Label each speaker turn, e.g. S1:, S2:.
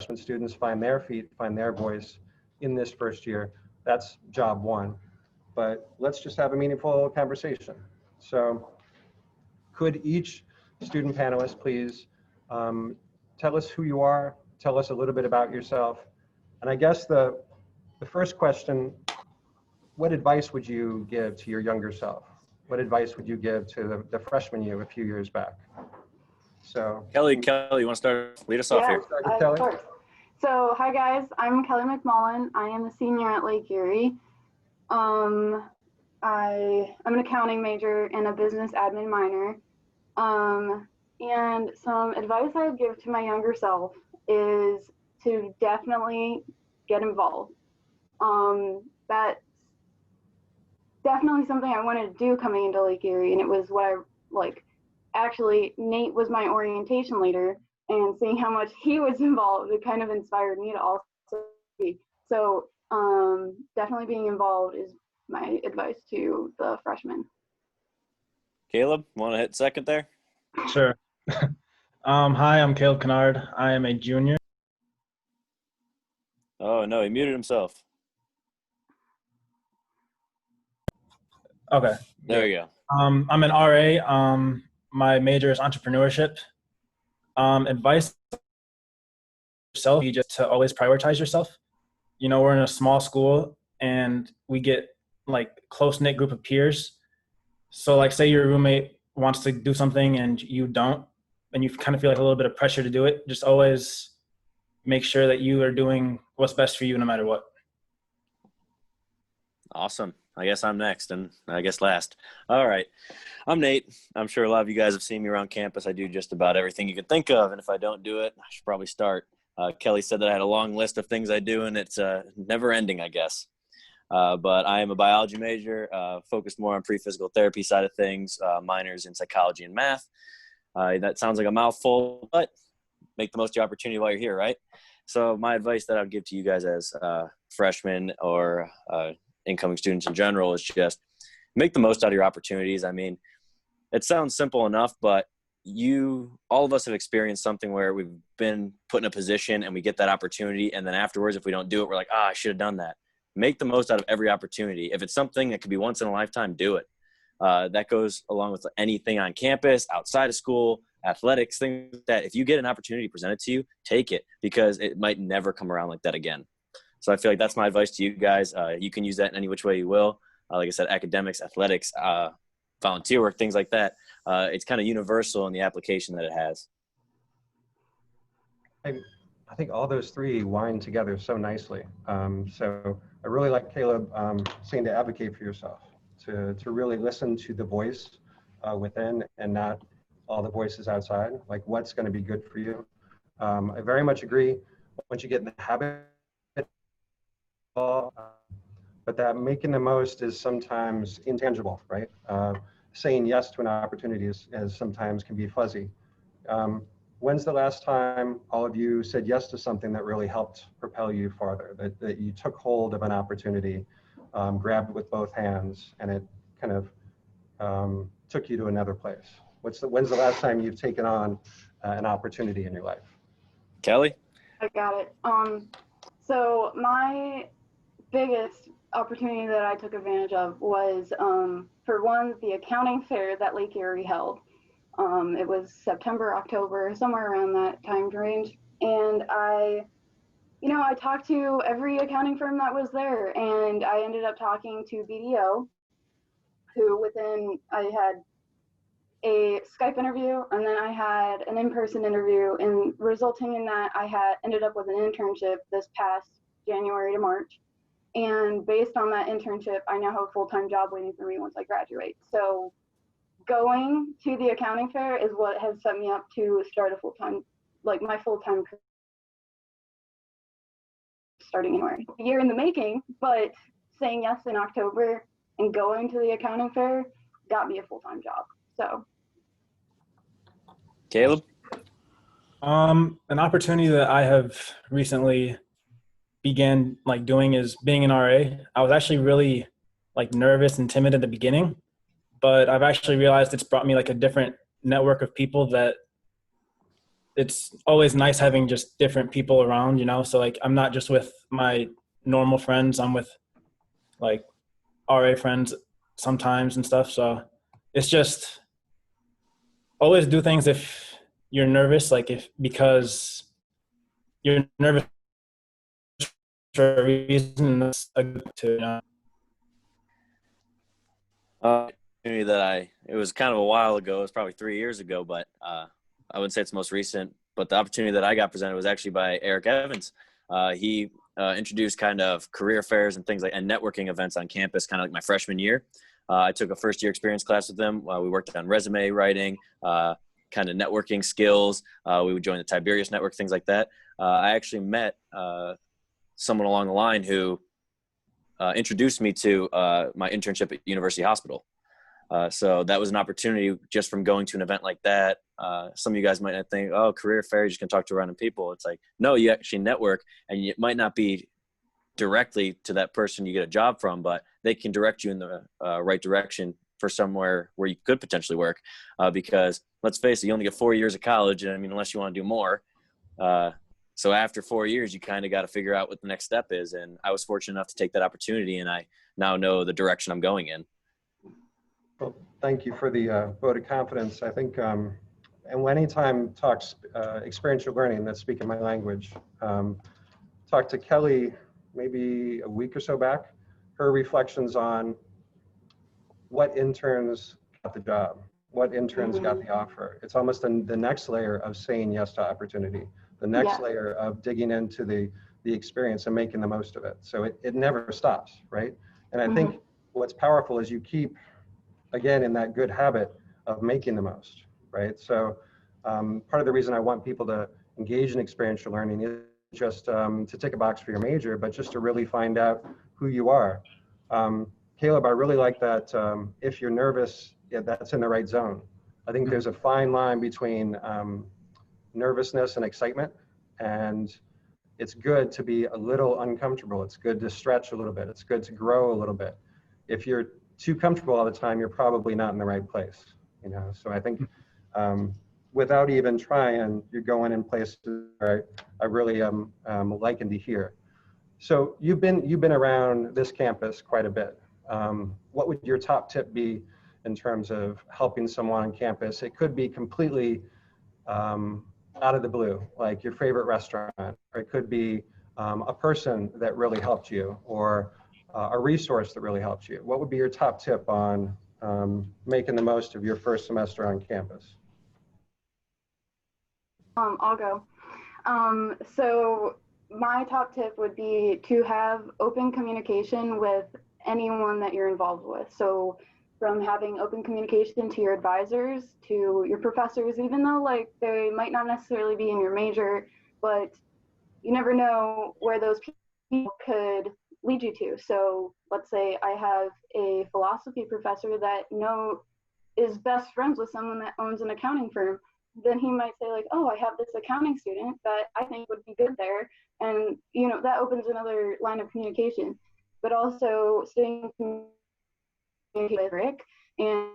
S1: students find their feet, find their voice in this first year. That's job one. But let's just have a meaningful conversation. So could each student panelist please tell us who you are, tell us a little bit about yourself. And I guess the first question, what advice would you give to your younger self? What advice would you give to the freshman you a few years back? So
S2: Kelly, you want to start? Lead us off here.
S3: Of course. So, hi guys, I'm Kelly McMullen. I am a senior at Lake Erie. I'm an accounting major and a business admin minor. And some advice I would give to my younger self is to definitely get involved. That's definitely something I wanted to do coming into Lake Erie, and it was what I like. Actually, Nate was my orientation leader, and seeing how much he was involved, it kind of inspired me to also be. So definitely being involved is my advice to the freshmen.
S2: Caleb, want to hit second there?
S4: Sure. Hi, I'm Caleb Kennard. I am a junior.
S2: Oh, no, he muted himself.
S4: Okay.
S2: There you go.
S4: I'm an RA. My major is entrepreneurship. Advice yourself, you just to always prioritize yourself. You know, we're in a small school and we get like close-knit group of peers. So like say your roommate wants to do something and you don't, and you kind of feel like a little bit of pressure to do it, just always make sure that you are doing what's best for you no matter what.
S2: Awesome. I guess I'm next and I guess last. All right. I'm Nate. I'm sure a lot of you guys have seen me around campus. I do just about everything you can think of. And if I don't do it, I should probably start. Kelly said that I had a long list of things I do, and it's never ending, I guess. But I am a biology major, focused more on pre-physical therapy side of things, minors in psychology and math. That sounds like a mouthful, but make the most of your opportunity while you're here, right? So my advice that I would give to you guys as freshmen or incoming students in general is just make the most out of your opportunities. I mean, it sounds simple enough, but all of us have experienced something where we've been put in a position and we get that opportunity. And then afterwards, if we don't do it, we're like, I should have done that. Make the most out of every opportunity. If it's something that could be once in a lifetime, do it. That goes along with anything on campus, outside of school, athletics, things like that. If you get an opportunity presented to you, take it, because it might never come around like that again. So I feel like that's my advice to you guys. You can use that in any which way you will. Like I said, academics, athletics, volunteer work, things like that. It's kind of universal in the application that it has.
S1: I think all those three wind together so nicely. So I really like Caleb saying to advocate for yourself, to really listen to the voice within and not all the voices outside, like what's going to be good for you. I very much agree. Once you get in the habit, but that making the most is sometimes intangible, right? Saying yes to an opportunity is sometimes can be fuzzy. When's the last time all of you said yes to something that really helped propel you farther, that you took hold of an opportunity, grabbed it with both hands, and it kind of took you to another place? When's the last time you've taken on an opportunity in your life?
S2: Kelly?
S3: I got it. So my biggest opportunity that I took advantage of was, for one, the accounting fair that Lake Erie held. It was September, October, somewhere around that time range. And I talked to every accounting firm that was there, and I ended up talking to BDO, who I had a Skype interview, and then I had an in-person interview, and resulting in that, I ended up with an internship this past January to March. And based on that internship, I now have a full-time job waiting for me once I graduate. So going to the accounting fair is what has set me up to start my full-time career starting in January. A year in the making, but saying yes in October and going to the accounting fair got me a full-time job. So.
S2: Caleb?
S4: An opportunity that I have recently began doing is being an RA. I was actually really nervous and timid at the beginning, but I've actually realized it's brought me a different network of people that it's always nice having just different people around, so like I'm not just with my normal friends, I'm with like RA friends sometimes and stuff. So it's just always do things if you're nervous, like because you're nervous for a reason, that's a good to.
S2: Opportunity that it was kind of a while ago. It was probably 3 years ago, but I wouldn't say it's the most recent. But the opportunity that I got presented was actually by Eric Evans. He introduced kind of career fairs and things and networking events on campus, kind of like my freshman year. I took a first-year experience class with them. We worked on resume writing, kind of networking skills. We would join the Tiberius Network, things like that. I actually met someone along the line who introduced me to my internship at University Hospital. So that was an opportunity just from going to an event like that. Some of you guys might not think, oh, career fair, you're just going to talk to random people. It's like, no, you actually network, and it might not be directly to that person you get a job from, but they can direct you in the right direction for somewhere where you could potentially work. Because let's face it, you only get 4 years of college. And I mean, unless you want to do more. So after 4 years, you kind of got to figure out what the next step is. And I was fortunate enough to take that opportunity, and I now know the direction I'm going in.
S1: Well, thank you for the vote of confidence. I think, and when anytime talks experiential learning, that's speaking my language, talked to Kelly maybe a week or so back, her reflections on what interns got the job, what interns got the offer. It's almost the next layer of saying yes to opportunity, the next layer of digging into the experience and making the most of it. So it never stops, right? And I think what's powerful is you keep, again, in that good habit of making the most, right? So part of the reason I want people to engage in experiential learning is just to tick a box for your major, but just to really find out who you are. Caleb, I really like that if you're nervous, that's in the right zone. I think there's a fine line between nervousness and excitement, and it's good to be a little uncomfortable. It's good to stretch a little bit. It's good to grow a little bit. If you're too comfortable all the time, you're probably not in the right place, So I think without even trying, you're going in places where I really am liking to hear. So you've been around this campus quite a bit. What would your top tip be in terms of helping someone on campus? It could be completely out of the blue, like your favorite restaurant, or it could be a person that really helped you, or a resource that really helped you. What would be your top tip on making the most of your first semester on campus?
S3: I'll go. So my top tip would be to have open communication with anyone that you're involved with. So from having open communication to your advisors, to your professors, even though like they might not necessarily be in your major, but you never know where those people could lead you to. So let's say I have a philosophy professor that is best friends with someone that owns an accounting firm. Then he might say like, oh, I have this accounting student that I think would be good there. And, that opens another line of communication. But also staying communicated with Rick and